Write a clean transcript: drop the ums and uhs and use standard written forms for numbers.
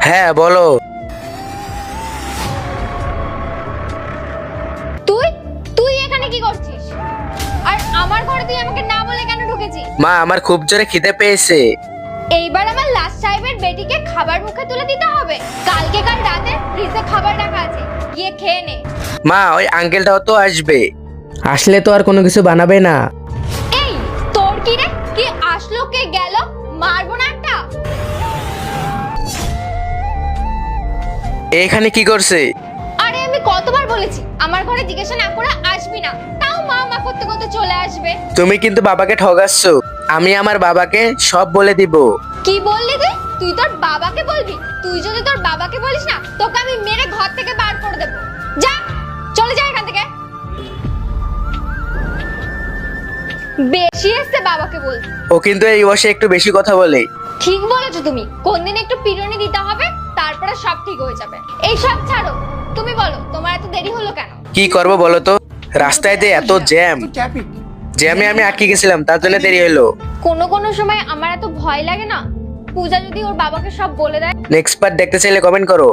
হ্যাঁ বলো। তুই তুই এখানে কি করছিস? আর আমার ঘরে তুই আমাকে না বলে কেন ঢুকেছিস? মা আমার খুব জোরে খিদে পেয়েছে। এইবার আমার লাস্ট সাহেবের বেটিকে খাবার মুখে তুলে দিতে হবে। কালকে কাল রাতে ফ্রিজে খাবার রাখা আছে, গিয়ে খেয়ে নে। মা ওই আঙ্কেলটাও তো আসবে। আসলে তো আর কোনো কিছু বানাবে না। এই তোর কি রে? কি আসলো কে গেল? মারবো না একটা। এখানে কি করছে? আরে আমি কতবার বলেছি আমার ঘরে জিজ্ঞাসা না করে আসবি না, তাও মা মা করতে করতে চলে আসবে। তুমি কিন্তু বাবাকে ঠগাচ্ছ। আমি আমার বাবাকে সব বলে দিব। কি বললি তুই? তুই তোর বাবাকে বলবি? তুই যদি তোর বাবাকে বলিস না, তোকে আমি মেরে ঘর থেকে বার করে দেব। যা, চলে যা এখান থেকে। বেশি এসছে বাবাকে বল। ও কিন্তু এই বয়সে একটু বেশি কথা বলে। ঠিক বলেছো তুমি, কোন দিন একটু পিটুনি দিতে হবে, তারপরে সব ঠিক হয়ে যাবে। এই সব ছাড়ো, তুমি বলো তোমার এত দেরি হলো কেন? কি করব বলো তো, রাস্তায় যে এত জ্যাম, জ্যামে আমি আটকে গেছিলাম, তার জন্য দেরি হলো। কোনো কোনো সময় আমার এত ভয় লাগে না, পূজা যদি ওর বাবাকে সব বলে দেয়। নেক্সট পার্ট দেখতে চাইলে কমেন্ট করো।